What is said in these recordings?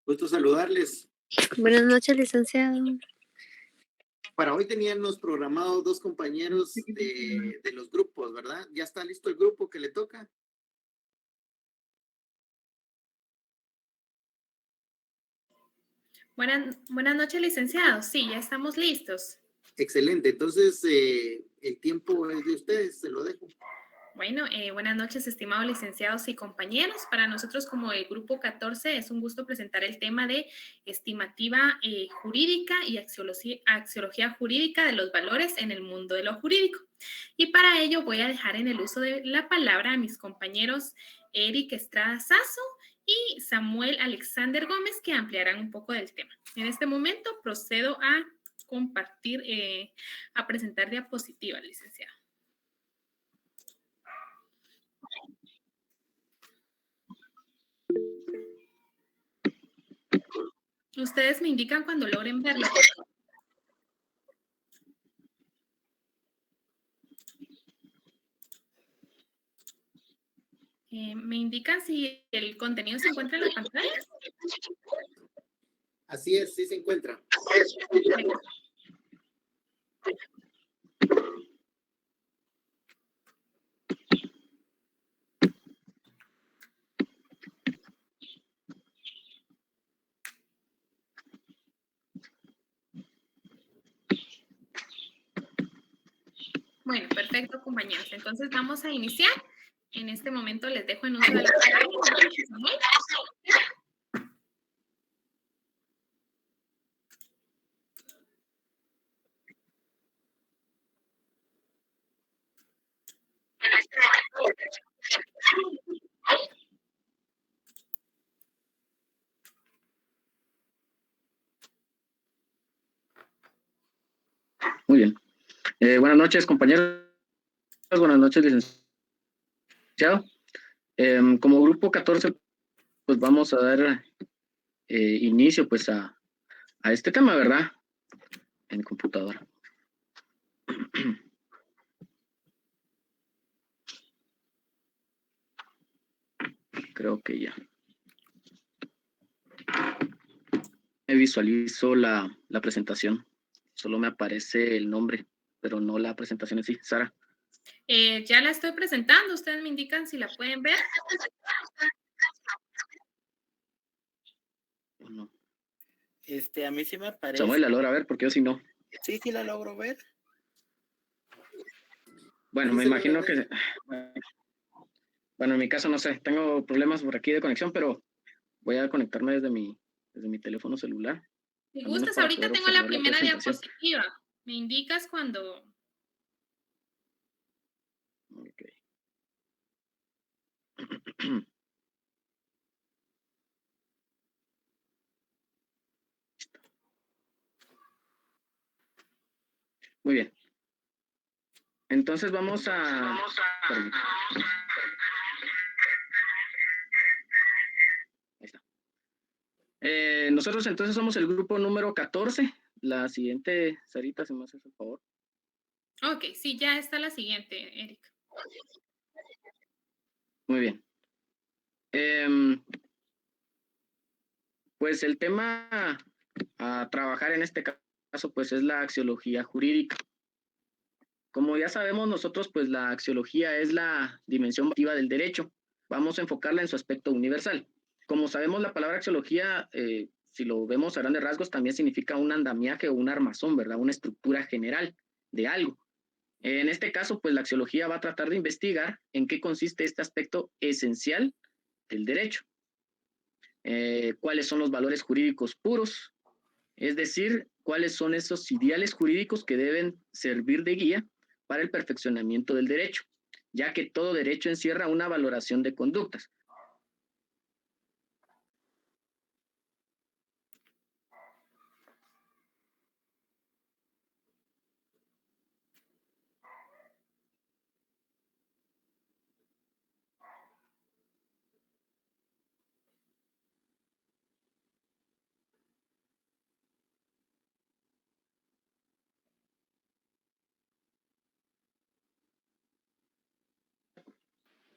Gusto saludarles. Buenas noches, licenciado. Para hoy teníamos programados dos compañeros de los grupos, ¿verdad? ¿Ya está listo el grupo que le toca? Buenas noches, licenciado. Sí, ya estamos listos. Excelente. Entonces, el tiempo es de ustedes, se lo dejo. Bueno, buenas noches, estimados licenciados y compañeros. Para nosotros como el Grupo 14 es un gusto presentar el tema de estimativa jurídica y axiología jurídica de los valores en el mundo de lo jurídico. Y para ello voy a dejar en el uso de la palabra a mis compañeros Eric Estrada Sazo y Samuel Alexander Gómez, que ampliarán un poco del tema. En este momento procedo a compartir, a presentar diapositivas, licenciado. Ustedes me indican cuando logren verlo. ¿Me indican si el contenido se encuentra en la pantalla? Así es, sí se encuentra. Bueno, perfecto, compañeros. Entonces vamos a iniciar. En este momento les dejo en uso de la palabra. Muy bien. Buenas noches, compañeros. Buenas noches, licenciado. Como grupo 14, pues vamos a dar inicio pues a este tema, ¿verdad? En computadora. Creo que ya. Me visualizo la presentación. Solo me aparece el nombre, pero no la presentación en sí. Sara. Ya la estoy presentando. Ustedes me indican si la pueden ver. No. A mí sí me aparece. Samuel, ¿la logra ver? Porque yo sí no. Sí, sí la logro ver. Bueno, Sí me se imagino logra ver. que... Bueno, en mi caso no sé. Tengo problemas por aquí de conexión, pero voy a conectarme desde mi teléfono celular. Si Al menos gustas, para ahorita poder tengo la observar la primera presentación. diapositiva. Me indicas cuando... Ok. Muy bien. Entonces vamos a... Ahí está. Nosotros entonces somos el grupo número 14. La siguiente, Sarita, si me haces el favor. Ok, sí, ya está la siguiente, Eric. Muy bien. Pues el tema a trabajar en este caso pues es la axiología jurídica. Como ya sabemos nosotros, pues la axiología es la dimensión activa del derecho. Vamos a enfocarla en su aspecto universal. Como sabemos, la palabra axiología, si lo vemos a grandes rasgos, también significa un andamiaje o un armazón, ¿verdad? Una estructura general de algo. En este caso, pues la axiología va a tratar de investigar en qué consiste este aspecto esencial del derecho. Cuáles son los valores jurídicos puros, es decir, cuáles son esos ideales jurídicos que deben servir de guía para el perfeccionamiento del derecho, ya que todo derecho encierra una valoración de conductas.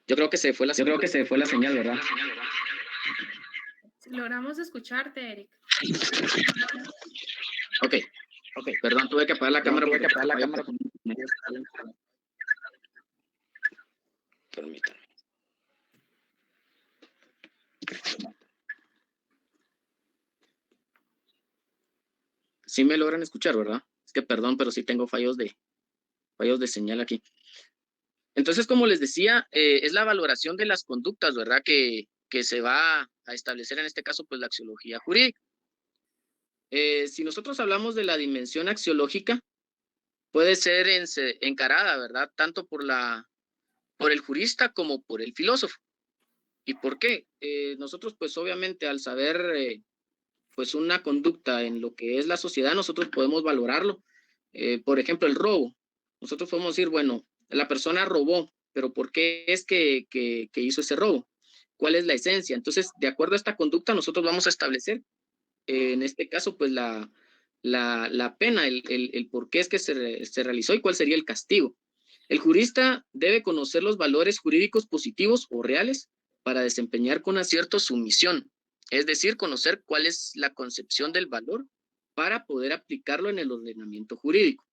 Yo creo que se fue la señal, ¿verdad? Logramos escucharte, Eric. Ok, perdón, tuve que apagar la cámara. Permítanme. Sí me logran escuchar, ¿verdad? Es que perdón, pero sí tengo fallos de señal aquí. Entonces, como les decía, es la valoración de las conductas, ¿verdad? Que se va a establecer en este caso, pues la axiología jurídica. Si nosotros hablamos de la dimensión axiológica, puede ser encarada, ¿verdad? Tanto por el jurista como por el filósofo. ¿Y por qué? Nosotros, pues obviamente, al saber pues una conducta en lo que es la sociedad, nosotros podemos valorarlo. Por ejemplo, el robo. Nosotros podemos decir, bueno, la persona robó, pero ¿por qué es que hizo ese robo? ¿Cuál es la esencia? Entonces, de acuerdo a esta conducta, nosotros vamos a establecer, en este caso, pues la pena, el por qué es que se realizó y cuál sería el castigo. El jurista debe conocer los valores jurídicos positivos o reales para desempeñar con acierto su misión, es decir, conocer cuál es la concepción del valor para poder aplicarlo en el ordenamiento jurídico.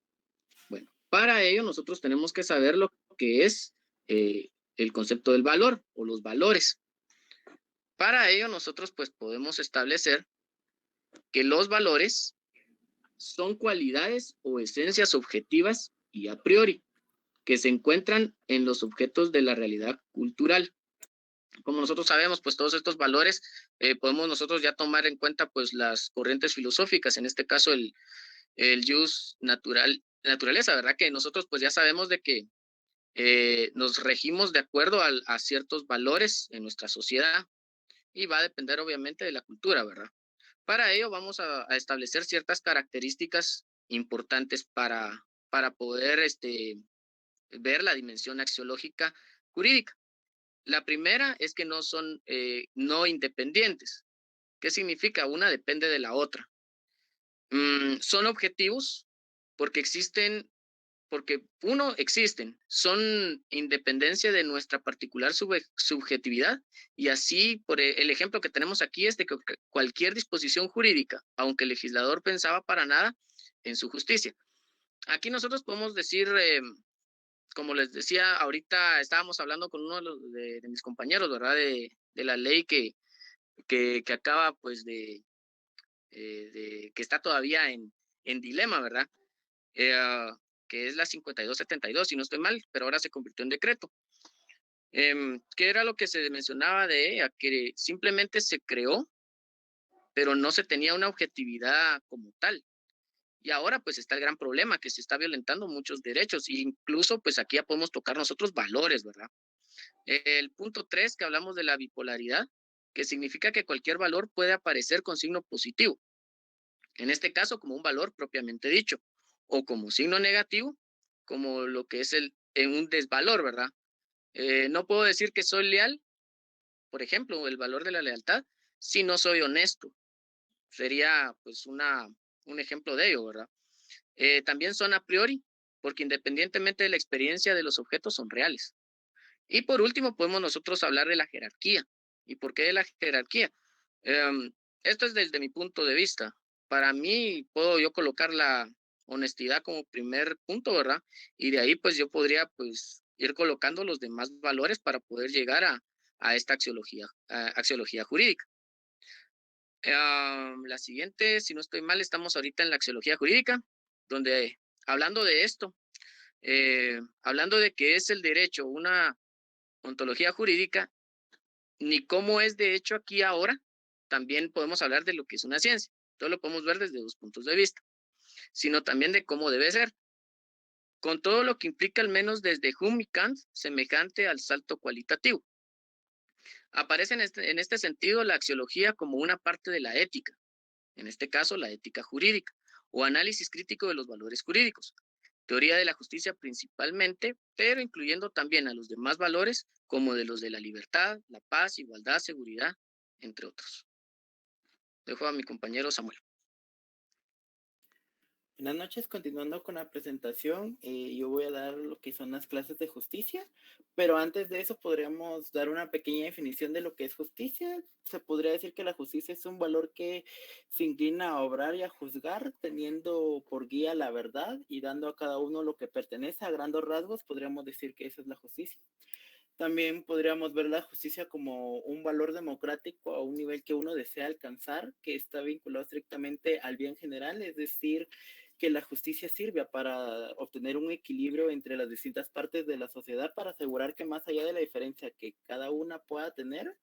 Bueno, para ello nosotros tenemos que saber lo que es el concepto del valor o los valores. Para ello nosotros pues podemos establecer que los valores son cualidades o esencias objetivas y a priori que se encuentran en los objetos de la realidad cultural. Como nosotros sabemos, pues todos estos valores podemos nosotros ya tomar en cuenta pues las corrientes filosóficas, en este caso el jus naturaleza, ¿verdad? Que nosotros pues ya sabemos de que nos regimos de acuerdo a ciertos valores en nuestra sociedad y va a depender obviamente de la cultura, ¿verdad? Para ello vamos a establecer ciertas características importantes para poder ver la dimensión axiológica jurídica. La primera es que no son no independientes. ¿Qué significa? Una depende de la otra. Son objetivos porque existen, son independencia de nuestra particular subjetividad y así, por el ejemplo que tenemos aquí es de que cualquier disposición jurídica, aunque el legislador pensaba para nada en su justicia. Aquí nosotros podemos decir, como les decía, ahorita estábamos hablando con uno de mis compañeros, ¿verdad? De la ley que acaba, pues, que está todavía en dilema, ¿verdad? Eh, que es la 5272, si no estoy mal, pero ahora se convirtió en decreto. ¿Qué era lo que se mencionaba de ella? Que simplemente se creó, pero no se tenía una objetividad como tal. Y ahora pues está el gran problema, que se está violentando muchos derechos, e incluso pues aquí ya podemos tocar nosotros valores, ¿verdad? El punto 3, que hablamos de la bipolaridad, que significa que cualquier valor puede aparecer con signo positivo, en este caso como un valor propiamente dicho, o como signo negativo, como lo que es en un desvalor, ¿verdad? No puedo decir que soy leal, por ejemplo, el valor de la lealtad, si no soy honesto. Sería pues un ejemplo de ello, ¿verdad? También son a priori, porque independientemente de la experiencia de los objetos son reales. Y por último, podemos nosotros hablar de la jerarquía. ¿Y por qué de la jerarquía? Esto es desde mi punto de vista. Para mí, puedo yo colocar la honestidad como primer punto, ¿verdad? Y de ahí, pues yo podría, pues, ir colocando los demás valores para poder llegar a esta axiología jurídica. La siguiente, si no estoy mal, estamos ahorita en la axiología jurídica, donde hablando de esto, hablando de que es el derecho una ontología jurídica, ni cómo es de hecho aquí ahora, también podemos hablar de lo que es una ciencia. Todo lo podemos ver desde dos puntos de vista, sino también de cómo debe ser, con todo lo que implica al menos desde Hume y Kant, semejante al salto cualitativo. Aparece en este sentido la axiología como una parte de la ética, en este caso la ética jurídica, o análisis crítico de los valores jurídicos, teoría de la justicia principalmente, pero incluyendo también a los demás valores como de los de la libertad, la paz, igualdad, seguridad, entre otros. Dejo a mi compañero Samuel. Buenas noches, continuando con la presentación, yo voy a dar lo que son las clases de justicia, pero antes de eso podríamos dar una pequeña definición de lo que es justicia. Se podría decir que la justicia es un valor que se inclina a obrar y a juzgar, teniendo por guía la verdad y dando a cada uno lo que pertenece. A grandes rasgos podríamos decir que esa es la justicia. También podríamos ver la justicia como un valor democrático a un nivel que uno desea alcanzar, que está vinculado estrictamente al bien general, es decir, que la justicia sirve para obtener un equilibrio entre las distintas partes de la sociedad para asegurar que más allá de la diferencia que cada una pueda tener,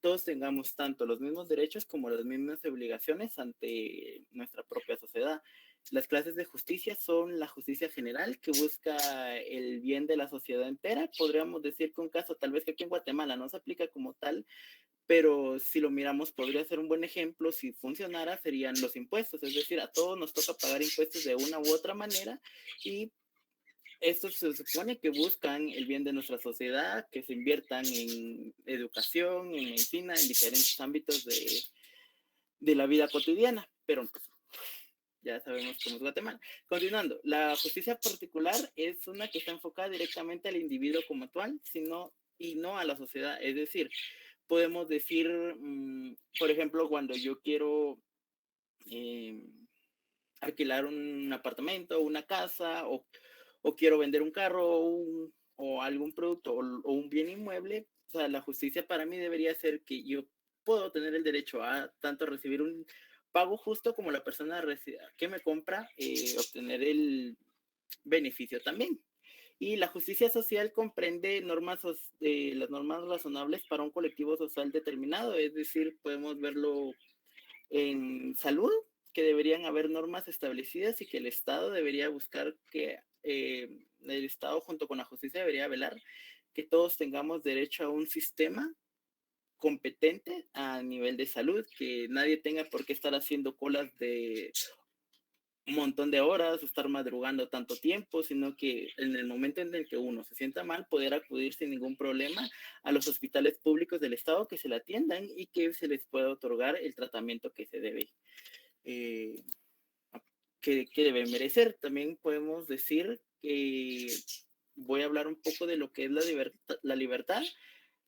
todos tengamos tanto los mismos derechos como las mismas obligaciones ante nuestra propia sociedad. Las clases de justicia son la justicia general que busca el bien de la sociedad entera. Podríamos decir que un caso tal vez que aquí en Guatemala no se aplica como tal, pero si lo miramos podría ser un buen ejemplo. Si funcionara serían los impuestos, es decir, a todos nos toca pagar impuestos de una u otra manera y estos se supone que buscan el bien de nuestra sociedad, que se inviertan en educación, en medicina, en diferentes ámbitos de la vida cotidiana, pero pues, ya sabemos cómo es Guatemala. Continuando, la justicia particular es una que está enfocada directamente al individuo como tal, sino, y no a la sociedad. Es decir, podemos decir, por ejemplo, cuando yo quiero alquilar un apartamento, una casa, o quiero vender un carro o algún producto o un bien inmueble, o sea, la justicia para mí debería ser que yo puedo tener el derecho a tanto recibir un pago justo como la persona que me compra obtener el beneficio también. Y la justicia social comprende las normas razonables para un colectivo social determinado, es decir, podemos verlo en salud, que deberían haber normas establecidas y que el Estado debería buscar que el Estado junto con la justicia debería velar que todos tengamos derecho a un sistema competente a nivel de salud, que nadie tenga por qué estar haciendo colas de un montón de horas, estar madrugando tanto tiempo, sino que en el momento en el que uno se sienta mal, poder acudir sin ningún problema a los hospitales públicos del Estado que se le atiendan y que se les pueda otorgar el tratamiento que se debe, eh, que debe merecer. También podemos decir que voy a hablar un poco de lo que es la libertad.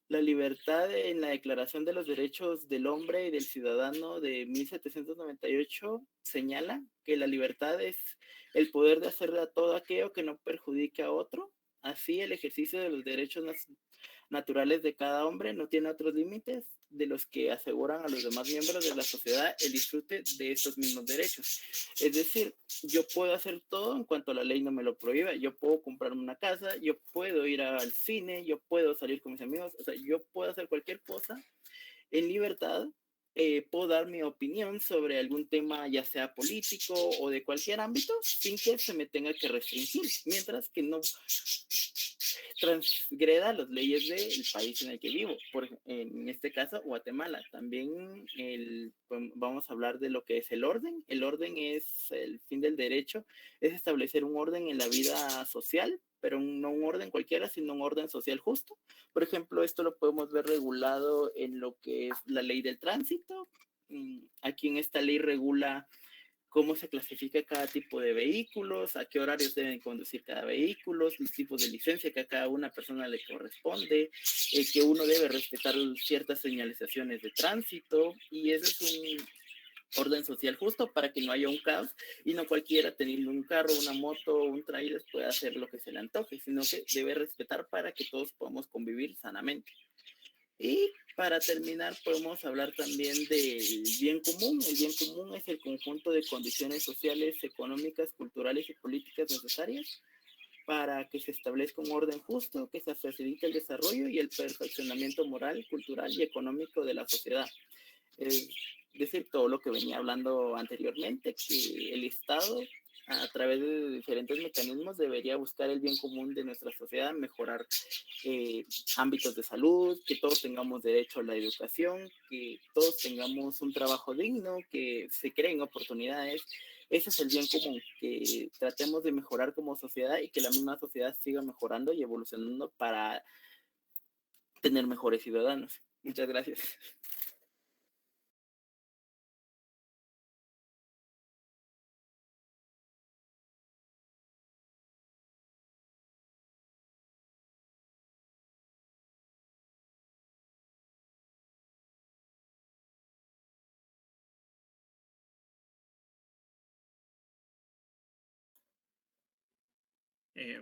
La libertad en la Declaración de los Derechos del Hombre y del Ciudadano de 1798 señala que la libertad es el poder de hacer todo aquello que no perjudique a otro. Así, el ejercicio de los derechos naturales de cada hombre no tiene otros límites de los que aseguran a los demás miembros de la sociedad el disfrute de estos mismos derechos. Es decir, yo puedo hacer todo en cuanto la ley no me lo prohíba. Yo puedo comprarme una casa, yo puedo ir al cine, yo puedo salir con mis amigos, o sea, yo puedo hacer cualquier cosa en libertad. Puedo dar mi opinión sobre algún tema, ya sea político o de cualquier ámbito, sin que se me tenga que restringir, mientras que no transgreda las leyes del país en el que vivo, en este caso Guatemala. También vamos a hablar de lo que es el orden. El orden es el fin del derecho, es establecer un orden en la vida social, pero no un orden cualquiera, sino un orden social justo. Por ejemplo, esto lo podemos ver regulado en lo que es la ley del tránsito. Aquí en esta ley regula cómo se clasifica cada tipo de vehículos, a qué horarios deben conducir cada vehículo, los tipos de licencia que a cada una persona le corresponde, que uno debe respetar ciertas señalizaciones de tránsito, y ese es un orden social justo para que no haya un caos y no cualquiera teniendo un carro, una moto o un trailer pueda hacer lo que se le antoje, sino que debe respetar para que todos podamos convivir sanamente. Y para terminar, podemos hablar también del bien común. El bien común es el conjunto de condiciones sociales, económicas, culturales y políticas necesarias para que se establezca un orden justo, que se facilite el desarrollo y el perfeccionamiento moral, cultural y económico de la sociedad. Es decir, todo lo que venía hablando anteriormente, que el Estado, a través de diferentes mecanismos, debería buscar el bien común de nuestra sociedad, mejorar ámbitos de salud, que todos tengamos derecho a la educación, que todos tengamos un trabajo digno, que se creen oportunidades. Ese es el bien común, que tratemos de mejorar como sociedad y que la misma sociedad siga mejorando y evolucionando para tener mejores ciudadanos. Muchas gracias.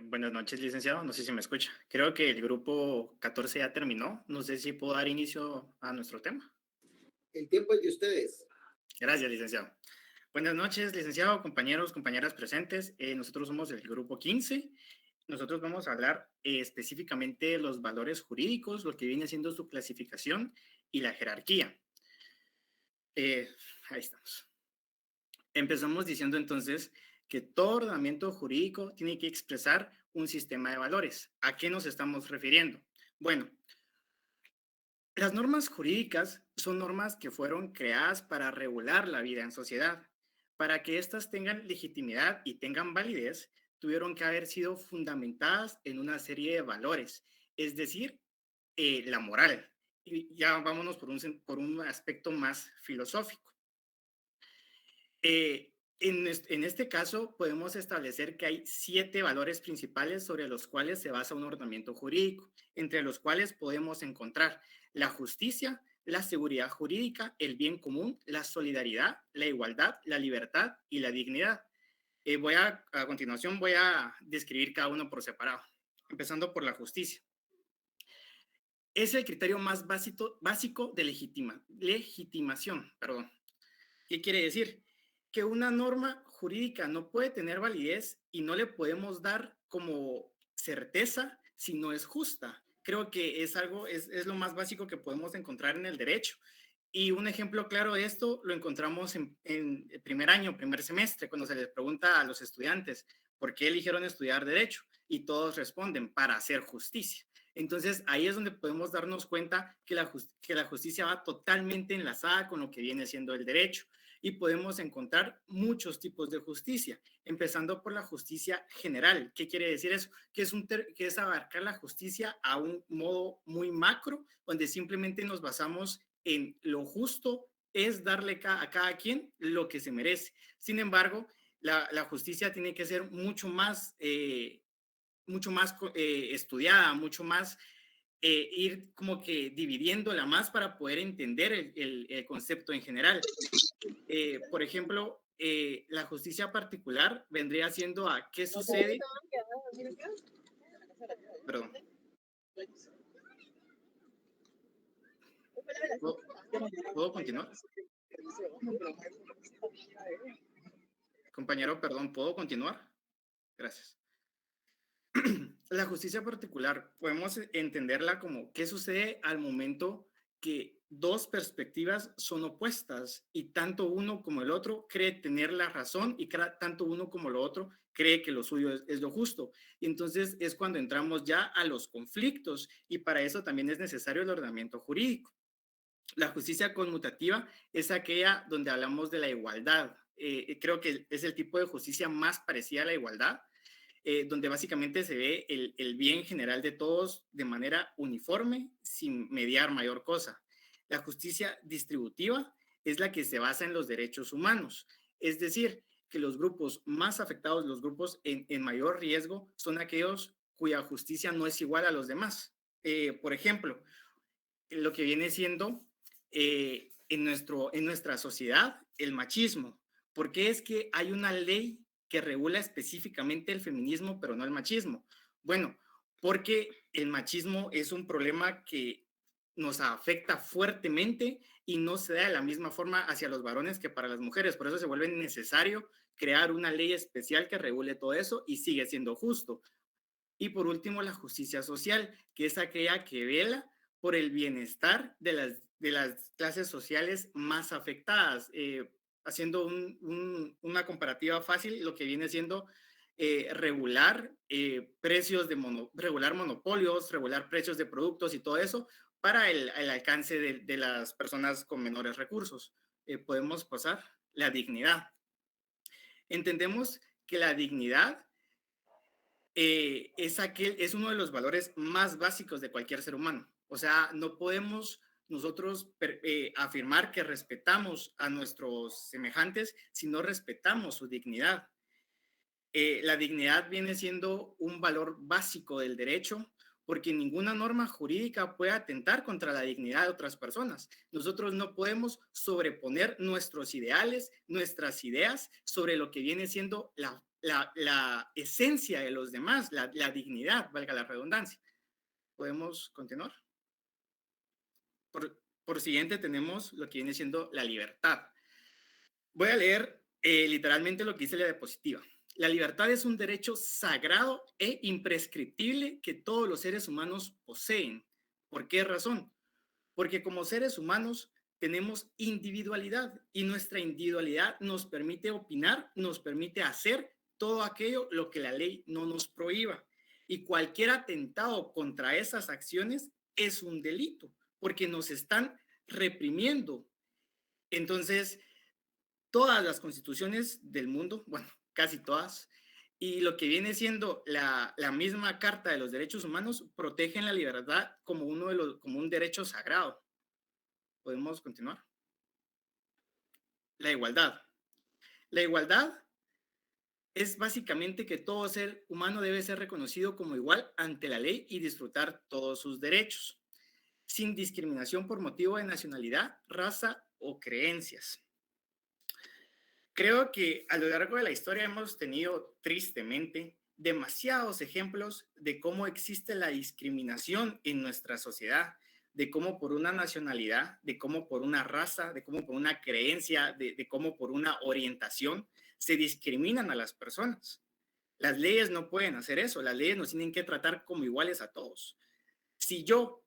Buenas noches, licenciado. No sé si me escucha. Creo que el grupo 14 ya terminó. No sé si puedo dar inicio a nuestro tema. El tiempo es de ustedes. Gracias, licenciado. Buenas noches, licenciado, compañeros, compañeras presentes. Nosotros somos el grupo 15. Nosotros vamos a hablar específicamente de los valores jurídicos, lo que viene siendo su clasificación y la jerarquía. Ahí estamos. Empezamos diciendo entonces que todo ordenamiento jurídico tiene que expresar un sistema de valores. ¿A qué nos estamos refiriendo? Bueno, las normas jurídicas son normas que fueron creadas para regular la vida en sociedad. Para que éstas tengan legitimidad y tengan validez, tuvieron que haber sido fundamentadas en una serie de valores, es decir, la moral. Y ya vámonos por un aspecto más filosófico. En este caso, podemos establecer que hay 7 valores principales sobre los cuales se basa un ordenamiento jurídico, entre los cuales podemos encontrar la justicia, la seguridad jurídica, el bien común, la solidaridad, la igualdad, la libertad y la dignidad. A continuación voy a describir cada uno por separado, empezando por la justicia. Es el criterio más básico de legitimación. ¿Qué quiere decir? Que una norma jurídica no puede tener validez y no le podemos dar como certeza si no es justa. Creo que es lo más básico que podemos encontrar en el derecho. Y un ejemplo claro de esto lo encontramos en el primer semestre, cuando se les pregunta a los estudiantes por qué eligieron estudiar derecho y todos responden para hacer justicia. Entonces ahí es donde podemos darnos cuenta que la justicia va totalmente enlazada con lo que viene siendo el derecho. Y podemos encontrar muchos tipos de justicia, empezando por la justicia general. ¿Qué quiere decir eso? Que es abarcar la justicia a un modo muy macro, donde simplemente nos basamos en lo justo es darle a cada quien lo que se merece. Sin embargo, la justicia tiene que ser mucho más estudiada, mucho más ir como que dividiéndola más para poder entender el concepto en general. Por ejemplo, la justicia particular vendría siendo a qué sucede. Perdón. ¿Puedo continuar? Compañero, perdón, ¿puedo continuar? Gracias. La justicia particular podemos entenderla como qué sucede al momento que dos perspectivas son opuestas y tanto uno como el otro cree tener la razón y tanto uno como el otro cree que lo suyo es lo justo. Y entonces es cuando entramos ya a los conflictos y para eso también es necesario el ordenamiento jurídico. La justicia conmutativa es aquella donde hablamos de la igualdad. Creo que es el tipo de justicia más parecida a la igualdad, donde básicamente se ve el bien general de todos de manera uniforme, sin mediar mayor cosa. La justicia distributiva es la que se basa en los derechos humanos, es decir, que los grupos más afectados, los grupos en mayor riesgo, son aquellos cuya justicia no es igual a los demás. Por ejemplo, lo que viene siendo en nuestra sociedad, el machismo. ¿Por qué es que hay una ley que regula específicamente el feminismo, pero no el machismo? Bueno, porque el machismo es un problema que nos afecta fuertemente y no se da de la misma forma hacia los varones que para las mujeres. Por eso se vuelve necesario crear una ley especial que regule todo eso y sigue siendo justo. Y por último, la justicia social, que es aquella que vela por el bienestar de las clases sociales más afectadas. Haciendo una comparativa fácil, lo que viene siendo regular precios regular monopolios, regular precios de productos y todo eso para el alcance de las personas con menores recursos. Podemos pasar la dignidad. Entendemos que la dignidad es uno de los valores más básicos de cualquier ser humano. O sea, no podemos nosotros afirmar que respetamos a nuestros semejantes si no respetamos su dignidad. La dignidad viene siendo un valor básico del derecho porque ninguna norma jurídica puede atentar contra la dignidad de otras personas. Nosotros no podemos sobreponer nuestros ideales, nuestras ideas sobre lo que viene siendo la esencia de los demás, la dignidad, valga la redundancia. ¿Podemos continuar? Por siguiente tenemos lo que viene siendo la libertad. Voy a leer literalmente lo que dice la diapositiva. La libertad es un derecho sagrado e imprescriptible que todos los seres humanos poseen. ¿Por qué razón? Porque como seres humanos tenemos individualidad y nuestra individualidad nos permite opinar, nos permite hacer todo aquello lo que la ley no nos prohíba. Y cualquier atentado contra esas acciones es un delito, porque nos están reprimiendo. Entonces, todas las constituciones del mundo, bueno, casi todas, y lo que viene siendo la misma Carta de los Derechos Humanos, protegen la libertad como un derecho sagrado. ¿Podemos continuar? La igualdad. La igualdad es básicamente que todo ser humano debe ser reconocido como igual ante la ley y disfrutar todos sus derechos, sin discriminación por motivo de nacionalidad, raza o creencias. Creo que a lo largo de la historia hemos tenido, tristemente, demasiados ejemplos de cómo existe la discriminación en nuestra sociedad, de cómo por una nacionalidad, de cómo por una raza, de cómo por una creencia, de cómo por una orientación se discriminan a las personas. Las leyes no pueden hacer eso, las leyes nos tienen que tratar como iguales a todos. Si yo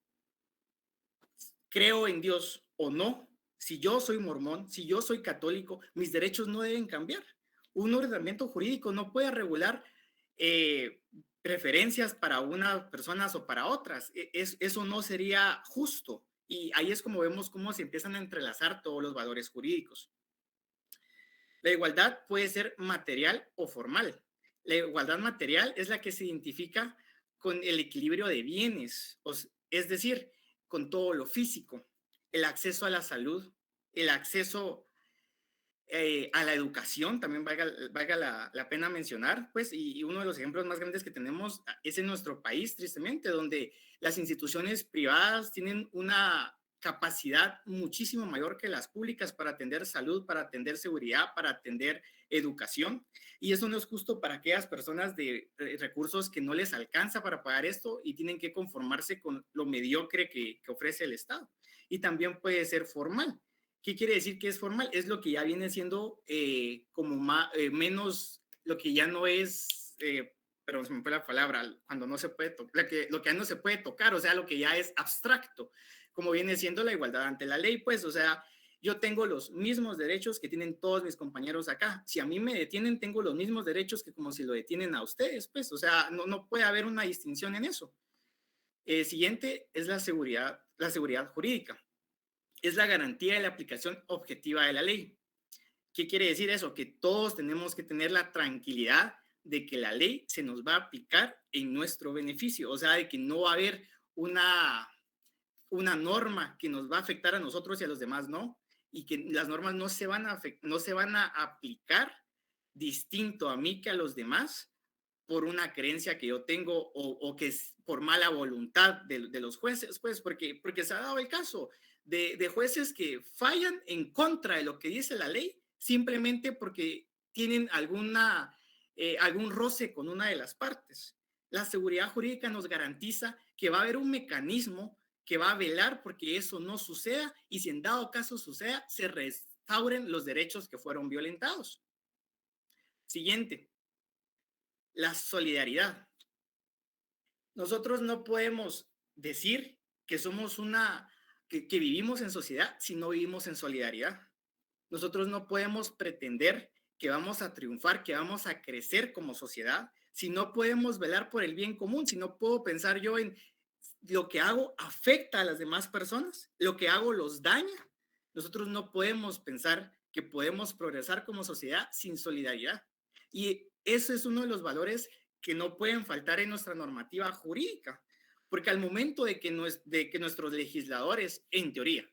creo en Dios o no, si yo soy mormón, si yo soy católico, mis derechos no deben cambiar. Un ordenamiento jurídico no puede regular preferencias para unas personas o para otras. Eso no sería justo. Y ahí es como vemos cómo se empiezan a entrelazar todos los valores jurídicos. La igualdad puede ser material o formal. La igualdad material es la que se identifica con el equilibrio de bienes, es decir, con todo lo físico, el acceso a la salud, el acceso a la educación, también valga la pena mencionar, pues, y uno de los ejemplos más grandes que tenemos es en nuestro país, tristemente, donde las instituciones privadas tienen una capacidad muchísimo mayor que las públicas para atender salud, para atender seguridad, para atender educación, y eso no es justo para aquellas personas de recursos que no les alcanza para pagar esto y tienen que conformarse con lo mediocre que ofrece el Estado. Y también puede ser formal. ¿Qué quiere decir que es formal? Es lo que ya viene siendo menos, lo que ya no es, pero se me fue la palabra, cuando no se puede tocar, lo que ya no se puede tocar, o sea, lo que ya es abstracto, como viene siendo la igualdad ante la ley, pues, o sea, yo tengo los mismos derechos que tienen todos mis compañeros acá. Si a mí me detienen, tengo los mismos derechos que como si lo detienen a ustedes, pues, o sea, no puede haber una distinción en eso. Siguiente es la seguridad jurídica. Es la garantía de la aplicación objetiva de la ley. ¿Qué quiere decir eso? Que todos tenemos que tener la tranquilidad de que la ley se nos va a aplicar en nuestro beneficio, o sea, de que no va a haber una norma que nos va a afectar a nosotros y a los demás, ¿no? Y que las normas no se van a aplicar distinto a mí que a los demás por una creencia que yo tengo o que es por mala voluntad de los jueces, pues, porque se ha dado el caso de jueces que fallan en contra de lo que dice la ley simplemente porque tienen algún roce con una de las partes. La seguridad jurídica nos garantiza que va a haber un mecanismo que va a velar porque eso no suceda y si en dado caso suceda, se restauren los derechos que fueron violentados. Siguiente, la solidaridad. Nosotros no podemos decir que somos que vivimos en sociedad si no vivimos en solidaridad. Nosotros no podemos pretender que vamos a triunfar, que vamos a crecer como sociedad, si no podemos velar por el bien común, si no puedo pensar yo en lo que hago afecta a las demás personas, lo que hago los daña. Nosotros no podemos pensar que podemos progresar como sociedad sin solidaridad. Y eso es uno de los valores que no pueden faltar en nuestra normativa jurídica, porque al momento de que nuestros legisladores, en teoría,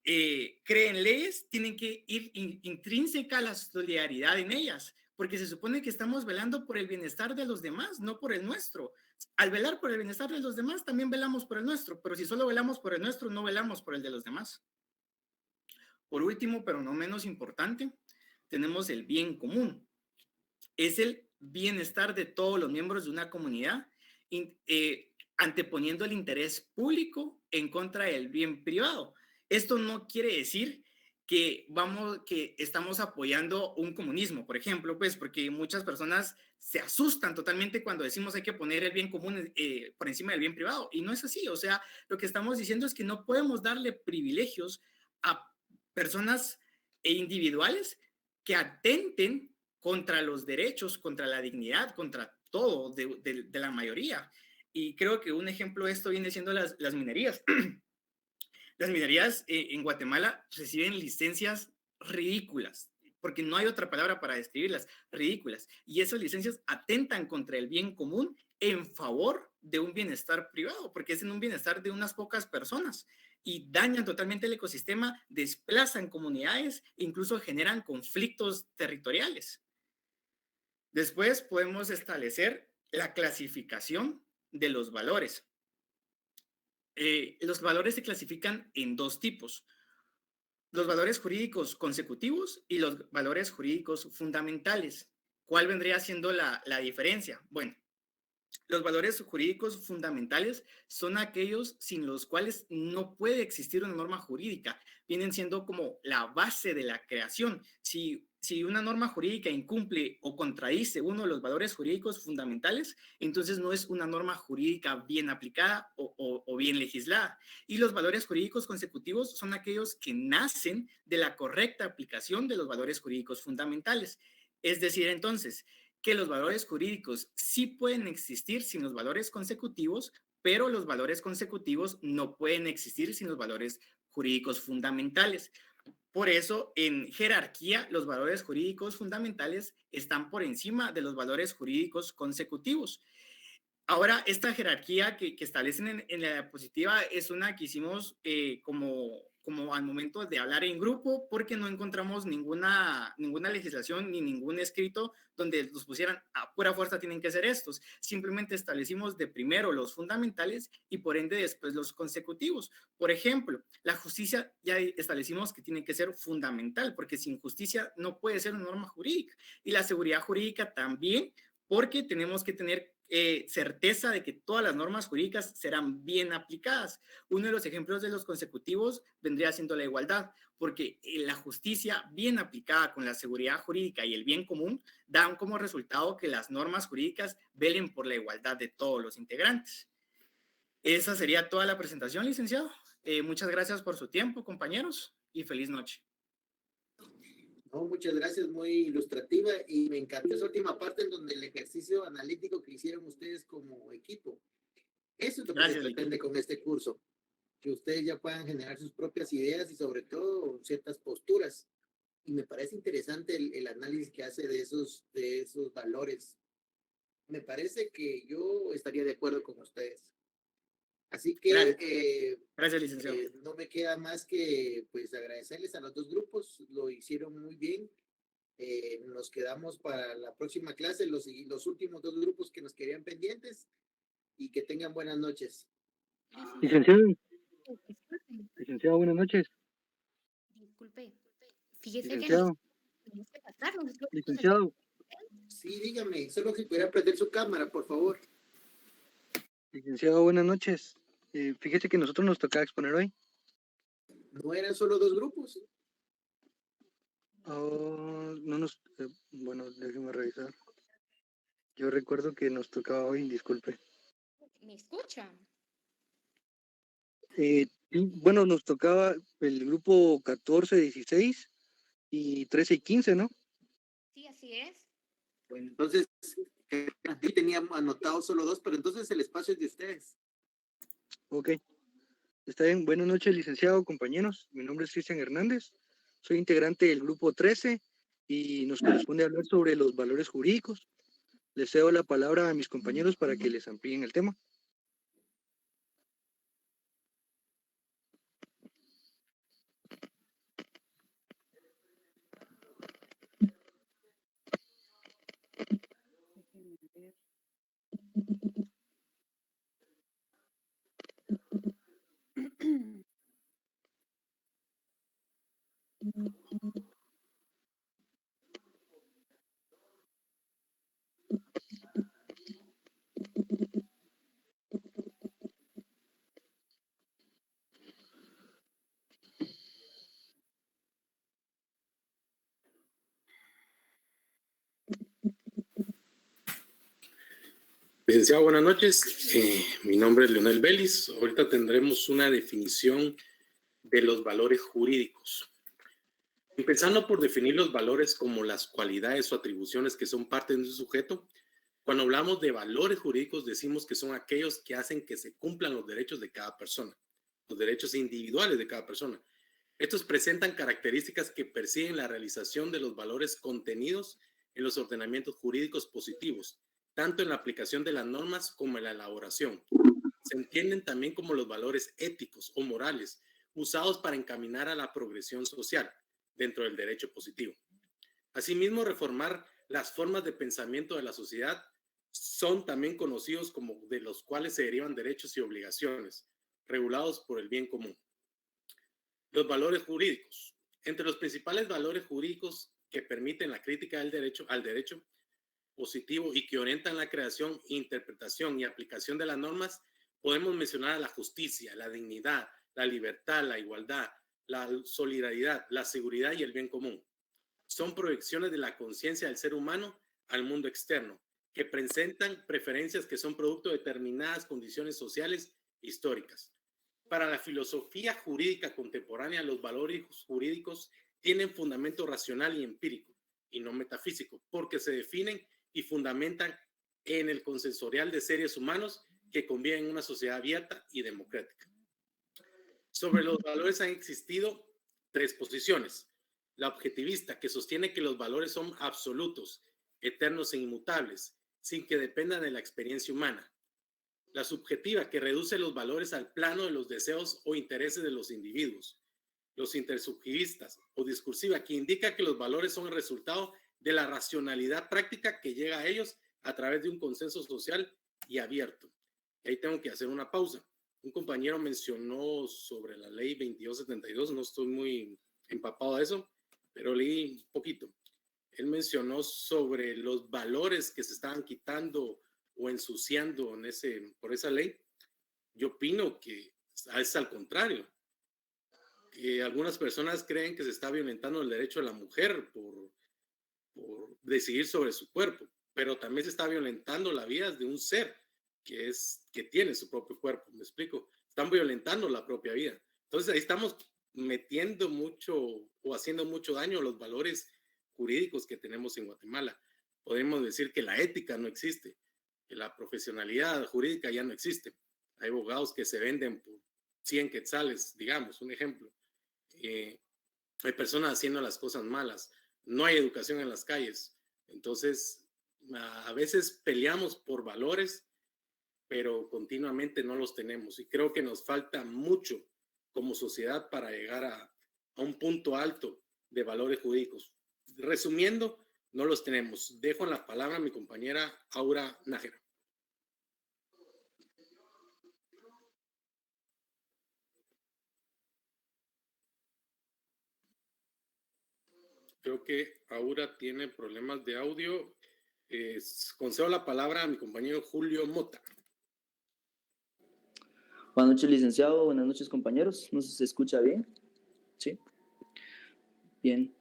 creen leyes, tienen que ir intrínseca la solidaridad en ellas, porque se supone que estamos velando por el bienestar de los demás, no por el nuestro. Al velar por el bienestar de los demás, también velamos por el nuestro, pero si solo velamos por el nuestro, no velamos por el de los demás. Por último, pero no menos importante, tenemos el bien común. Es el bienestar de todos los miembros de una comunidad, anteponiendo el interés público en contra del bien privado. Esto no quiere decir que estamos apoyando un comunismo, por ejemplo, pues porque muchas personas se asustan totalmente cuando decimos hay que poner el bien común por encima del bien privado, y no es así. O sea, lo que estamos diciendo es que no podemos darle privilegios a personas individuales que atenten contra los derechos, contra la dignidad, contra todo de la mayoría. Y creo que un ejemplo de esto viene siendo las minerías. Las minerías en Guatemala reciben licencias ridículas, porque no hay otra palabra para describirlas, ridículas. Y esas licencias atentan contra el bien común en favor de un bienestar privado, porque es en un bienestar de unas pocas personas y dañan totalmente el ecosistema, desplazan comunidades, incluso generan conflictos territoriales. Después podemos establecer la clasificación de los valores. Los valores se clasifican en dos tipos: los valores jurídicos consecutivos y los valores jurídicos fundamentales. ¿Cuál vendría siendo la diferencia? Bueno, los valores jurídicos fundamentales son aquellos sin los cuales no puede existir una norma jurídica. Vienen siendo como la base de la creación. Si una norma jurídica incumple o contradice uno de los valores jurídicos fundamentales, entonces no es una norma jurídica bien aplicada o bien legislada. Y los valores jurídicos consecutivos son aquellos que nacen de la correcta aplicación de los valores jurídicos fundamentales. Es decir, entonces, que los valores jurídicos sí pueden existir sin los valores consecutivos, pero los valores consecutivos no pueden existir sin los valores jurídicos fundamentales. Por eso, en jerarquía, los valores jurídicos fundamentales están por encima de los valores jurídicos consecutivos. Ahora, esta jerarquía que establecen en la diapositiva es una que hicimos como al momento de hablar en grupo, porque no encontramos ninguna legislación ni ningún escrito donde nos pusieran a pura fuerza tienen que ser estos. Simplemente establecimos de primero los fundamentales y por ende después los consecutivos. Por ejemplo, la justicia ya establecimos que tiene que ser fundamental, porque sin justicia no puede ser una norma jurídica. Y la seguridad jurídica también, porque tenemos que tener certeza de que todas las normas jurídicas serán bien aplicadas. Uno de los ejemplos de los consecutivos vendría siendo la igualdad, porque la justicia bien aplicada con la seguridad jurídica y el bien común dan como resultado que las normas jurídicas velen por la igualdad de todos los integrantes. Esa sería toda la presentación, licenciado. Muchas gracias por su tiempo, compañeros, y feliz noche. No, muchas gracias, muy ilustrativa, y me encantó esa última parte en donde el ejercicio analítico que hicieron ustedes como equipo. Eso es lo que se pretende con este curso, que ustedes ya puedan generar sus propias ideas y sobre todo ciertas posturas. Y me parece interesante el análisis que hace de esos valores. Me parece que yo estaría de acuerdo con ustedes. Así que gracias, licenciado. No me queda más que pues agradecerles a los dos grupos, lo hicieron muy bien. Nos quedamos para la próxima clase, los últimos dos grupos que nos querían pendientes, y que tengan buenas noches. Licenciado, buenas noches. Disculpe, fíjese Licenciado. que tenemos que pasarnos. Licenciado. Sí, dígame, solo que pudiera prender su cámara, por favor. Licenciado, buenas noches. Fíjese que nosotros nos tocaba exponer hoy. ¿No eran solo dos grupos? Oh, no nos... bueno, déjeme revisar. Yo recuerdo que nos tocaba hoy, disculpe. ¿Me escucha? Bueno, nos tocaba el grupo 14, 16 y 13 y 15, ¿no? Sí, así es. Bueno, entonces, aquí teníamos anotado solo dos, pero entonces el espacio es de ustedes. Ok. Está bien. Buenas noches, licenciado, compañeros. Mi nombre es Cristian Hernández. Soy integrante del grupo 13 y nos corresponde hablar sobre los valores jurídicos. Les cedo la palabra a mis compañeros para que les amplíen el tema. Licenciado, buenas noches. Mi nombre es Leonel Vélez. Ahorita tendremos una definición de los valores jurídicos. Empezando por definir los valores como las cualidades o atribuciones que son parte de un sujeto. Cuando hablamos de valores jurídicos, decimos que son aquellos que hacen que se cumplan los derechos de cada persona, los derechos individuales de cada persona. Estos presentan características que persiguen la realización de los valores contenidos en los ordenamientos jurídicos positivos, tanto en la aplicación de las normas como en la elaboración. Se entienden también como los valores éticos o morales usados para encaminar a la progresión social dentro del derecho positivo. Asimismo, reformar las formas de pensamiento de la sociedad son también conocidos como de los cuales se derivan derechos y obligaciones regulados por el bien común. Los valores jurídicos. Entre los principales valores jurídicos que permiten la crítica del derecho al derecho positivo y que orientan la creación, interpretación y aplicación de las normas, podemos mencionar a la justicia, la dignidad, la libertad, la igualdad, la solidaridad, la seguridad y el bien común. Son proyecciones de la conciencia del ser humano al mundo externo, que presentan preferencias que son producto de determinadas condiciones sociales históricas. Para la filosofía jurídica contemporánea, los valores jurídicos tienen fundamento racional y empírico, y no metafísico, porque se definen y fundamentan en el consensorial de seres humanos que conviven en una sociedad abierta y democrática. Sobre los valores han existido tres posiciones. La objetivista, que sostiene que los valores son absolutos, eternos e inmutables, sin que dependan de la experiencia humana. La subjetiva, que reduce los valores al plano de los deseos o intereses de los individuos. Los intersubjetivistas o discursiva, que indica que los valores son el resultado de la racionalidad práctica que llega a ellos a través de un consenso social y abierto. Y ahí tengo que hacer una pausa. Un compañero mencionó sobre la ley 2272, no estoy muy empapado de eso, pero leí un poquito. Él mencionó sobre los valores que se estaban quitando o ensuciando por esa ley. Yo opino que es al contrario, que algunas personas creen que se está violentando el derecho de la mujer por decidir sobre su cuerpo, pero también se está violentando la vida de un ser que tiene su propio cuerpo, ¿me explico? Están violentando la propia vida. Entonces ahí estamos metiendo mucho o haciendo mucho daño a los valores jurídicos que tenemos en Guatemala. Podemos decir que la ética no existe, que la profesionalidad jurídica ya no existe. Hay abogados que se venden por 100 quetzales, digamos, un ejemplo. Hay personas haciendo las cosas malas. No hay educación en las calles. Entonces, a veces peleamos por valores, pero continuamente no los tenemos. Y creo que nos falta mucho como sociedad para llegar a un punto alto de valores jurídicos. Resumiendo, no los tenemos. Dejo la palabra a mi compañera Aura Nájera. Creo que Aura tiene problemas de audio. Concedo la palabra a mi compañero Julio Mota. Buenas noches, licenciado. Buenas noches, compañeros. ¿No se escucha bien? Sí. Bien.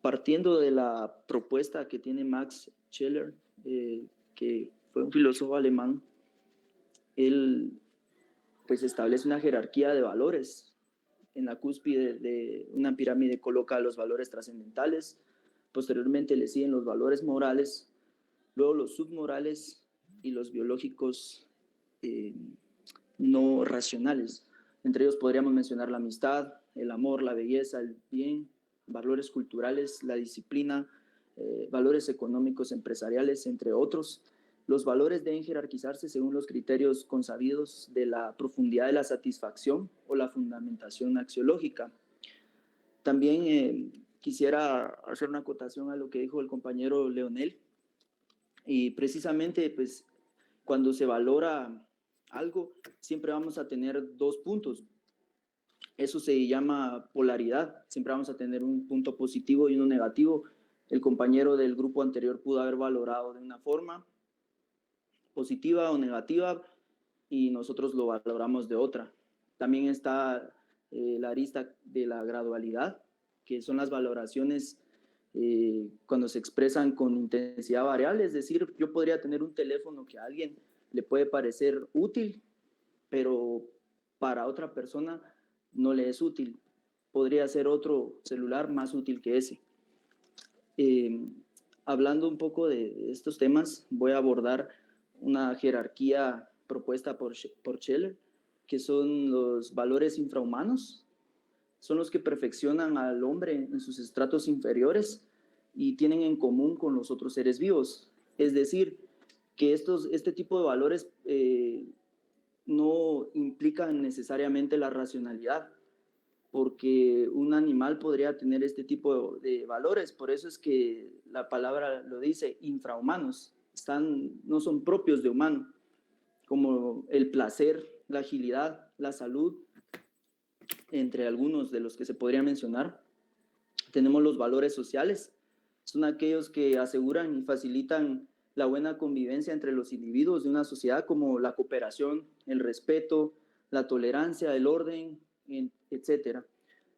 Partiendo de la propuesta que tiene Max Scheler, que fue un filósofo alemán, él pues establece una jerarquía de valores. En la cúspide de una pirámide coloca los valores trascendentales, posteriormente le siguen los valores morales, luego los submorales y los biológicos no racionales. Entre ellos podríamos mencionar la amistad, el amor, la belleza, el bien, valores culturales, la disciplina, valores económicos, empresariales, entre otros. Los valores deben jerarquizarse según los criterios consabidos de la profundidad de la satisfacción o la fundamentación axiológica. También quisiera hacer una acotación a lo que dijo el compañero Leonel. Y precisamente, pues, cuando se valora algo, siempre vamos a tener dos puntos. Eso se llama polaridad. Siempre vamos a tener un punto positivo y uno negativo. El compañero del grupo anterior pudo haber valorado de una forma positiva o negativa y nosotros lo valoramos de otra. También está la arista de la gradualidad, que son las valoraciones cuando se expresan con intensidad variable, es decir, yo podría tener un teléfono que a alguien le puede parecer útil, pero para otra persona no le es útil. Podría ser otro celular más útil que ese. Hablando un poco de estos temas, voy a abordar una jerarquía propuesta por Scheller, que son los valores infrahumanos. Son los que perfeccionan al hombre en sus estratos inferiores y tienen en común con los otros seres vivos. Es decir, que este tipo de valores no implican necesariamente la racionalidad, porque un animal podría tener este tipo de valores. Por eso es que la palabra lo dice, infrahumanos, no son propios de humano, como el placer, la agilidad, la salud, entre algunos de los que se podría mencionar. Tenemos los valores sociales, son aquellos que aseguran y facilitan la buena convivencia entre los individuos de una sociedad, como la cooperación, el respeto, la tolerancia, el orden, etc.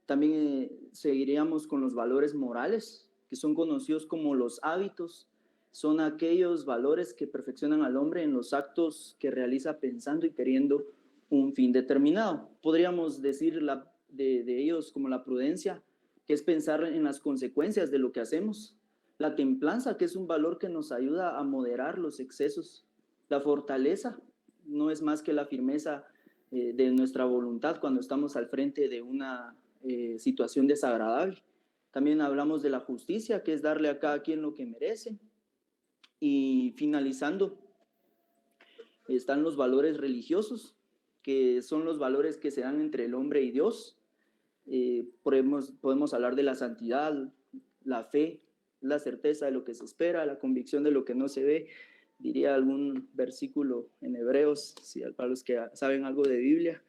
También seguiríamos con los valores morales, que son conocidos como los hábitos. Son aquellos valores que perfeccionan al hombre en los actos que realiza pensando y queriendo un fin determinado. Podríamos decir de ellos como la prudencia, que es pensar en las consecuencias de lo que hacemos. La templanza, que es un valor que nos ayuda a moderar los excesos. La fortaleza no es más que la firmeza de nuestra voluntad cuando estamos al frente de una situación desagradable. También hablamos de la justicia, que es darle a cada quien lo que merece. Y finalizando, están los valores religiosos, que son los valores que se dan entre el hombre y Dios. Podemos hablar de la santidad, la fe, la certeza de lo que se espera, la convicción de lo que no se ve. Diría algún versículo en Hebreos, para los que saben algo de Biblia.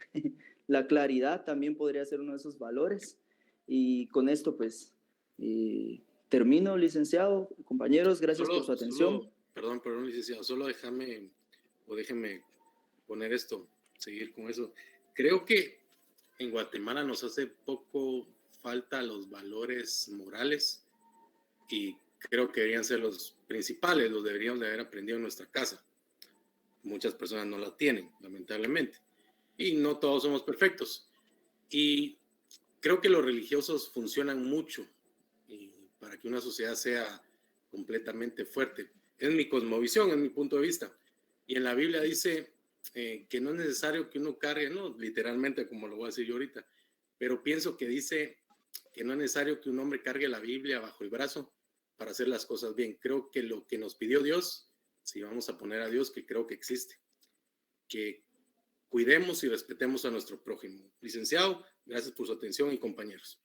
La claridad también podría ser uno de esos valores. Y con esto, pues, termino, licenciado. Compañeros, gracias por su atención. Perdón, licenciado, solo déjeme poner esto, seguir con eso. Creo que en Guatemala nos hace poco falta los valores morales y creo que deberían ser los principales, los deberíamos de haber aprendido en nuestra casa. Muchas personas no la tienen, lamentablemente, y no todos somos perfectos. Y creo que los religiosos funcionan mucho para que una sociedad sea completamente fuerte. Es mi cosmovisión, es mi punto de vista. Y en la Biblia dice que no es necesario que uno cargue, no literalmente como lo voy a decir yo ahorita, pero pienso que dice que no es necesario que un hombre cargue la Biblia bajo el brazo para hacer las cosas bien. Creo que lo que nos pidió Dios, si vamos a poner a Dios, que creo que existe, que cuidemos y respetemos a nuestro prójimo. Licenciado, gracias por su atención y compañeros.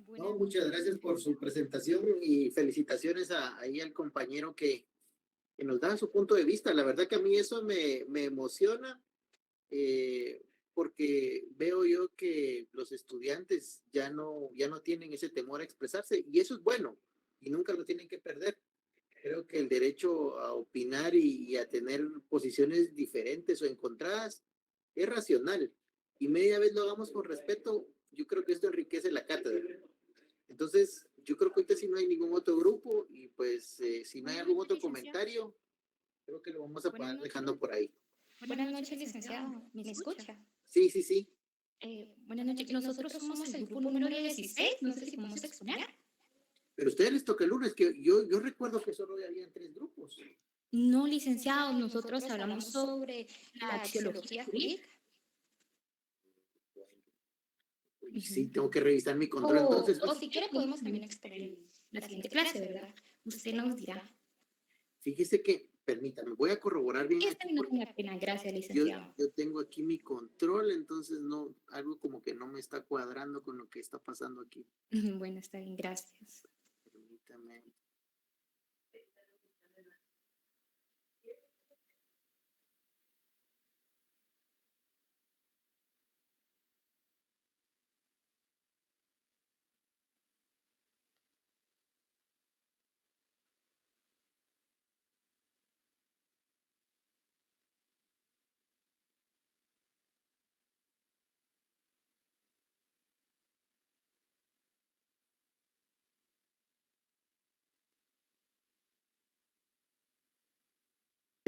No, muchas gracias por su presentación y felicitaciones ahí al compañero que nos da su punto de vista. La verdad que a mí eso me emociona porque veo yo que los estudiantes ya no tienen ese temor a expresarse y eso es bueno y nunca lo tienen que perder. Creo que el derecho a opinar y a tener posiciones diferentes o encontradas es racional y media vez lo hagamos con respeto, yo creo que esto enriquece la cátedra. Entonces, yo creo que ahorita sí no hay ningún otro grupo y pues si no hay algún otro comentario, creo que lo vamos a poder dejando por ahí. Buenas noches, licenciado. ¿Me escucha? Sí, sí, sí. Buenas noches. Nosotros somos el grupo número 16. No sé si podemos exponer. Pero a ustedes les toca el lunes, que yo recuerdo que solo habían 3 grupos. No, licenciado. Nosotros hablamos sobre la axiología jurídica. Sí, tengo que revisar mi control. Entonces, o si quiere podemos también exponer la siguiente clase, ¿verdad? Usted nos dirá. Fíjese que, permítame, voy a corroborar bien. Está bien, no tenga pena, gracias, licenciado. Yo tengo aquí mi control, entonces no, algo como que no me está cuadrando con lo que está pasando aquí. Bueno, está bien, gracias. Permítame.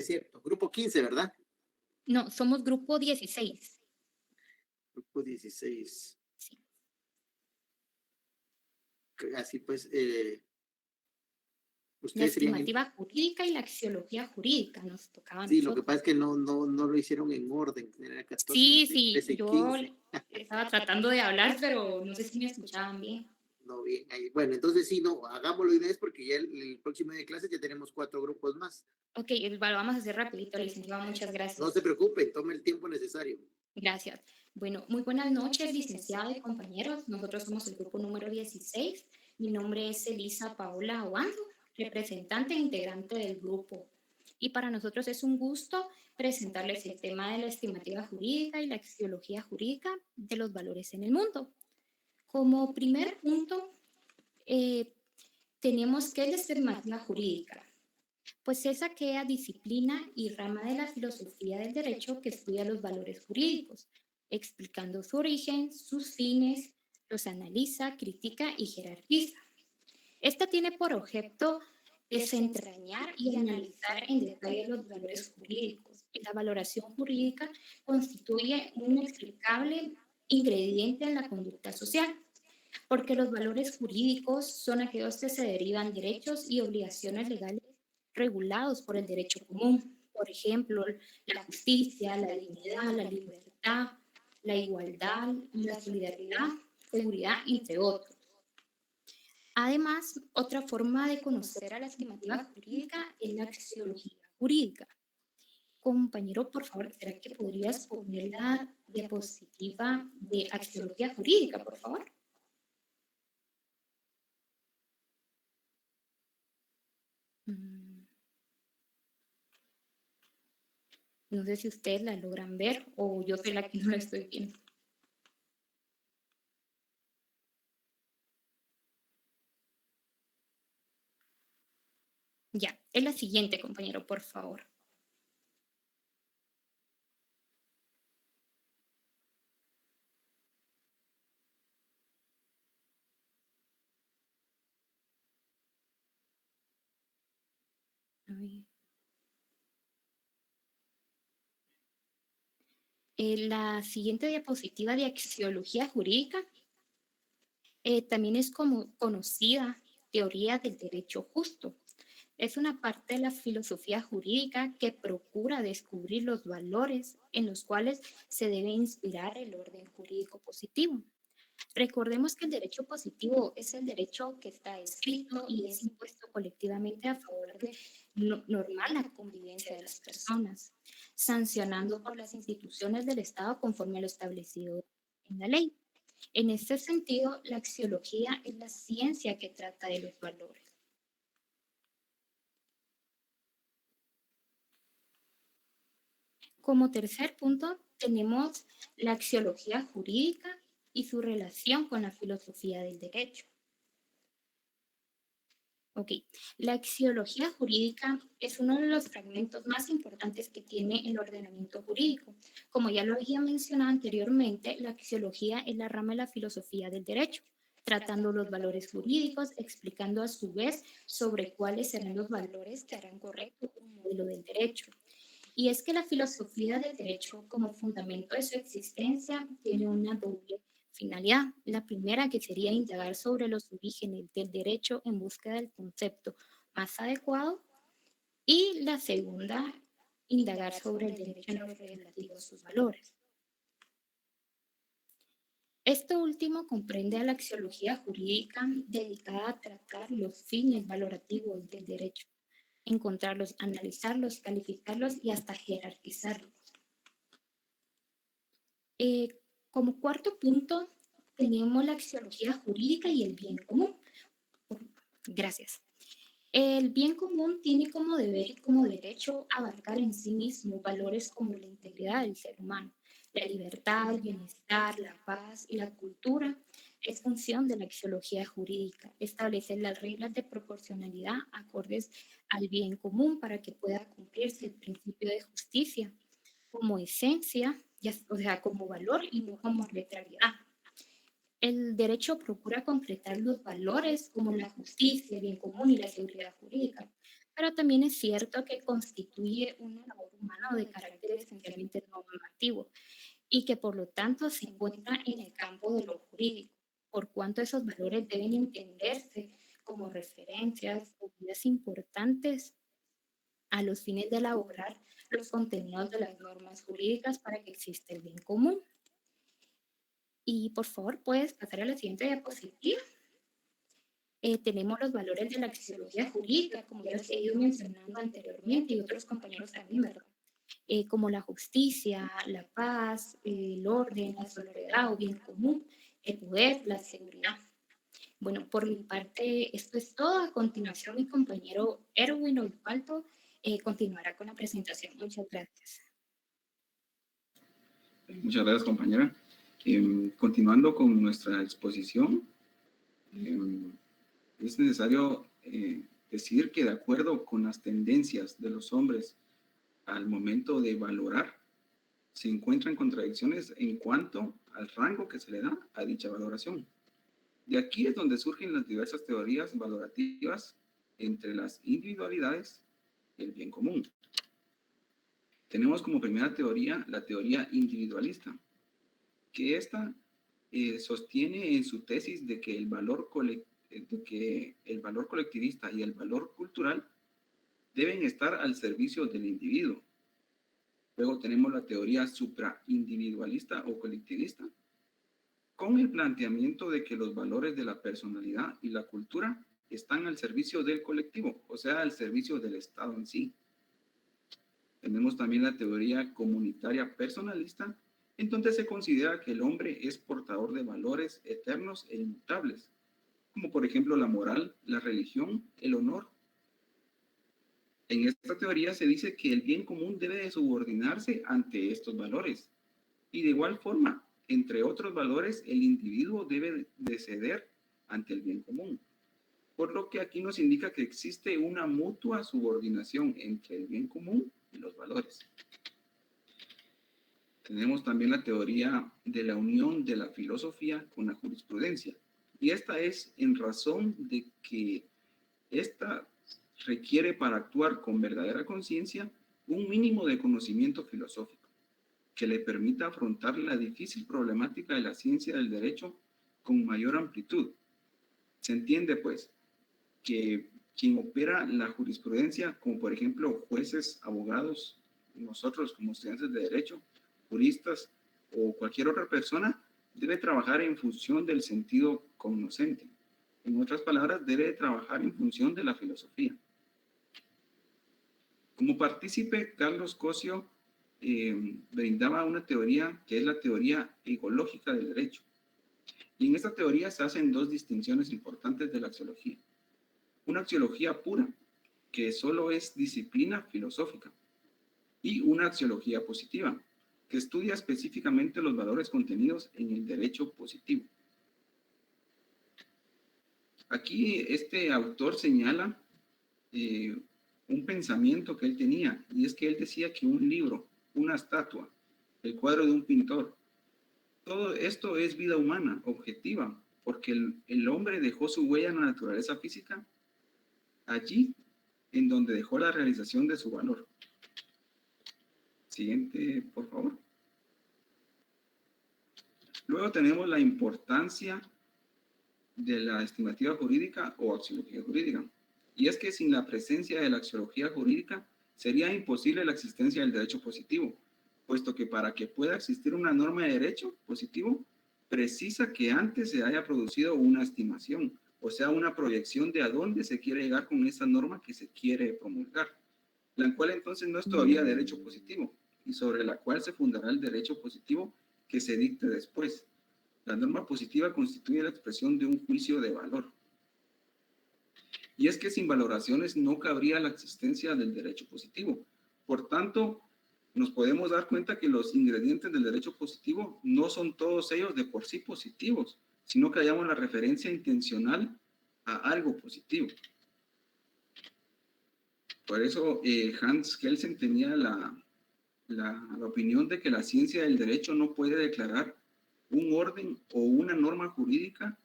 Es cierto. Grupo 15, ¿verdad? No, somos grupo 16. Grupo 16. Sí. Así pues, La ustedes serían... estimativa jurídica y la axiología jurídica nos tocaban. Sí, lo que pasa es que no lo hicieron en orden. Era 14, Sí, 16, sí, 13, yo 15. estaba tratando de hablar, pero no sé si me escuchaban bien. No, bien. Ahí. Bueno, entonces sí, no, hagámoslo Inés, porque ya el próximo día de clases ya tenemos 4 grupos más. Ok, vamos a hacer rapidito, licenciado, muchas gracias. No se preocupen, tome el tiempo necesario. Gracias. Bueno, muy buenas noches, licenciado y compañeros. Nosotros somos el grupo número 16. Mi nombre es Elisa Paola Obando, representante e integrante del grupo. Y para nosotros es un gusto presentarles el tema de la estimativa jurídica y la axiología jurídica de los valores en el mundo. Como primer punto, tenemos que es la estimativa jurídica. Pues es aquella disciplina y rama de la filosofía del derecho que estudia los valores jurídicos, explicando su origen, sus fines, los analiza, critica y jerarquiza. Esta tiene por objeto desentrañar y analizar en detalle los valores jurídicos. La valoración jurídica constituye un inexplicable ingrediente en la conducta social, porque los valores jurídicos son aquellos que se derivan derechos y obligaciones legales regulados por el derecho común. Por ejemplo, la justicia, la dignidad, la libertad, la igualdad, la solidaridad, seguridad, entre otros. Además, otra forma de conocer a la estimativa jurídica es la axiología jurídica. Compañero, por favor, ¿será que podrías poner la diapositiva de axiología jurídica, por favor? No sé si ustedes la logran ver o yo soy la que no la estoy viendo. Ya, es la siguiente, compañero, por favor. La siguiente diapositiva de axiología jurídica también es como conocida teoría del derecho justo. Es una parte de la filosofía jurídica que procura descubrir los valores en los cuales se debe inspirar el orden jurídico positivo. Recordemos que el derecho positivo es el derecho que está escrito y es impuesto colectivamente a favor de normal la convivencia de las personas, sancionando por las instituciones del Estado conforme a lo establecido en la ley. En este sentido, la axiología es la ciencia que trata de los valores. Como tercer punto, tenemos la axiología jurídica y su relación con la filosofía del derecho. Ok, la axiología jurídica es uno de los fragmentos más importantes que tiene el ordenamiento jurídico. Como ya lo había mencionado anteriormente, la axiología es la rama de la filosofía del derecho, tratando los valores jurídicos, explicando a su vez sobre cuáles serán los valores que harán correcto un modelo del derecho. Y es que la filosofía del derecho, como fundamento de su existencia, tiene una doble finalidad. La primera, que sería indagar sobre los orígenes del derecho en búsqueda del concepto más adecuado. Y la segunda, indagar sobre el derecho en lo relativo a sus valores. Esto último comprende a la axiología jurídica dedicada a tratar los fines valorativos del derecho, encontrarlos, analizarlos, calificarlos y hasta jerarquizarlos. Como cuarto punto, tenemos la axiología jurídica y el bien común. Gracias. El bien común tiene como deber y como derecho abarcar en sí mismo valores como la integridad del ser humano, la libertad, el bienestar, la paz y la cultura. Es función de la axiología jurídica establecer las reglas de proporcionalidad acordes al bien común para que pueda cumplirse el principio de justicia como esencia, o sea, como valor y no como arbitrariedad. El derecho procura concretar los valores como la justicia, el bien común y la seguridad jurídica, pero también es cierto que constituye una labor humana de carácter esencialmente normativo y que por lo tanto se encuentra en el campo de lo jurídico, por cuanto esos valores deben entenderse como referencias o guías importantes a los fines de elaborar los contenidos de las normas jurídicas para que exista el bien común. Y por favor, puedes pasar a la siguiente diapositiva. Tenemos los valores de la axiología jurídica, como ya os he ido mencionando anteriormente y otros compañeros también, ¿verdad? Como la justicia, la paz, el orden, la solidaridad o bien común, el poder, la seguridad. Bueno, por mi parte, esto es todo. A continuación, mi compañero Erwin Osvaldo continuará con la presentación. Muchas gracias. Muchas gracias, compañera. Continuando con nuestra exposición, es necesario decir que de acuerdo con las tendencias de los hombres al momento de valorar, se encuentran contradicciones en cuanto al rango que se le da a dicha valoración. De aquí es donde surgen las diversas teorías valorativas entre las individualidades y el bien común. Tenemos como primera teoría la teoría individualista, que esta sostiene en su tesis de que el valor colectivista y el valor cultural deben estar al servicio del individuo. Luego tenemos la teoría supraindividualista o colectivista, con el planteamiento de que los valores de la personalidad y la cultura están al servicio del colectivo, o sea, al servicio del Estado en sí. Tenemos también la teoría comunitaria personalista, en donde se considera que el hombre es portador de valores eternos e inmutables, como por ejemplo la moral, la religión, el honor. En esta teoría se dice que el bien común debe de subordinarse ante estos valores, y de igual forma, entre otros valores, el individuo debe de ceder ante el bien común. Por lo que aquí nos indica que existe una mutua subordinación entre el bien común y los valores. Tenemos también la teoría de la unión de la filosofía con la jurisprudencia. Y esta es en razón de que esta requiere para actuar con verdadera conciencia un mínimo de conocimiento filosófico que le permita afrontar la difícil problemática de la ciencia del derecho con mayor amplitud. Se entiende, pues, que quien opera la jurisprudencia, como por ejemplo jueces, abogados, nosotros como estudiantes de derecho, juristas o cualquier otra persona, debe trabajar en función del sentido cognoscente. En otras palabras, debe trabajar en función de la filosofía. Como partícipe, Carlos Cosio brindaba una teoría que es la teoría ecológica del derecho. Y en esta teoría se hacen dos distinciones importantes de la axiología. Una axiología pura, que solo es disciplina filosófica, y una axiología positiva, que estudia específicamente los valores contenidos en el derecho positivo. Aquí este autor señala un pensamiento que él tenía, y es que él decía que un libro, una estatua, el cuadro de un pintor, todo esto es vida humana, objetiva, porque el hombre dejó su huella en la naturaleza física allí en donde dejó la realización de su valor. Siguiente, por favor. Luego tenemos la importancia de la estimativa jurídica o axiología jurídica. Y es que sin la presencia de la axiología jurídica sería imposible la existencia del derecho positivo, puesto que para que pueda existir una norma de derecho positivo, precisa que antes se haya producido una estimación, o sea, una proyección de a dónde se quiere llegar con esa norma que se quiere promulgar, la cual entonces no es todavía derecho positivo, y sobre la cual se fundará el derecho positivo que se dicte después. La norma positiva constituye la expresión de un juicio de valor. Y es que sin valoraciones no cabría la existencia del derecho positivo. Por tanto, nos podemos dar cuenta que los ingredientes del derecho positivo no son todos ellos de por sí positivos, sino que hallamos la referencia intencional a algo positivo. Por eso Hans Kelsen tenía la opinión de que la ciencia del derecho no puede declarar un orden o una norma jurídica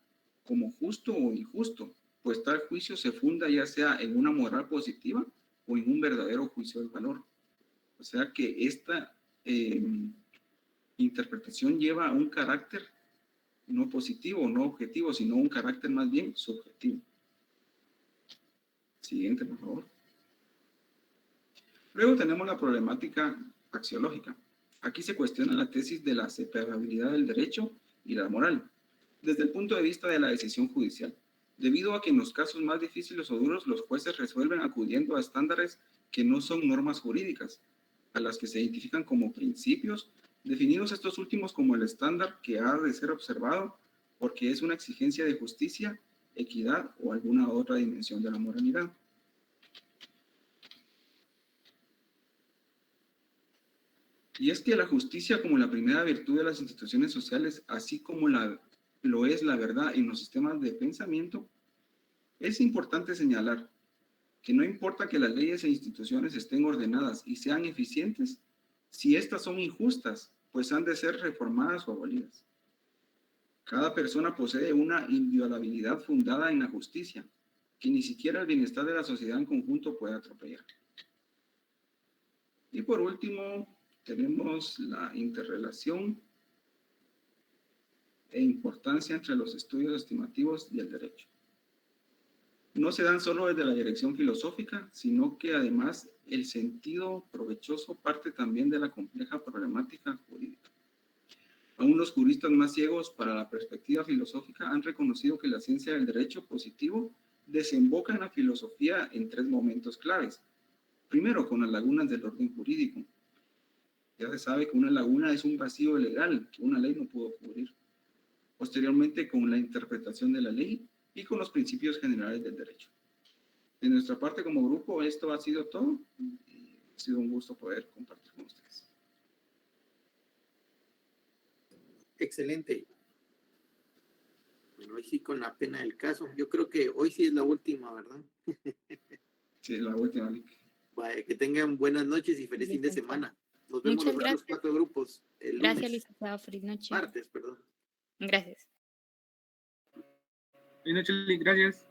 como justo o injusto, pues tal juicio se funda ya sea en una moral positiva o en un verdadero juicio del valor. O sea que esta interpretación lleva a un carácter no positivo, no objetivo, sino un carácter más bien subjetivo. Siguiente, por favor. Luego tenemos la problemática axiológica. Aquí se cuestiona la tesis de la separabilidad del derecho y la moral, desde el punto de vista de la decisión judicial, debido a que en los casos más difíciles o duros los jueces resuelven acudiendo a estándares que no son normas jurídicas, a las que se identifican como principios, definidos estos últimos como el estándar que ha de ser observado porque es una exigencia de justicia, equidad o alguna otra dimensión de la moralidad. Y es que la justicia como la primera virtud de las instituciones sociales, así como lo es la verdad en los sistemas de pensamiento, es importante señalar que no importa que las leyes e instituciones estén ordenadas y sean eficientes, si éstas son injustas, pues han de ser reformadas o abolidas. Cada persona posee una inviolabilidad fundada en la justicia, que ni siquiera el bienestar de la sociedad en conjunto puede atropellar. Y por último, tenemos la interrelación e importancia entre los estudios estimativos y el derecho. No se dan solo desde la dirección filosófica, sino que además el sentido provechoso parte también de la compleja problemática jurídica. Aún los juristas más ciegos para la perspectiva filosófica han reconocido que la ciencia del derecho positivo desemboca en la filosofía en 3 momentos claves. Primero, con las lagunas del orden jurídico. Ya se sabe que una laguna es un vacío legal que una ley no pudo cubrir. Posteriormente, con la interpretación de la ley y con los principios generales del derecho. De nuestra parte como grupo, esto ha sido todo. Ha sido un gusto poder compartir con ustedes. Excelente. Bueno, hoy sí con la pena del caso. Yo creo que hoy sí es la última, ¿verdad? Sí, la última. Vaya, que tengan buenas noches y feliz fin de semana. Nos vemos los otros 4 grupos el Gracias, lunes. licenciado. Feliz noche. Martes, perdón. Gracias. Feliz noche, gracias.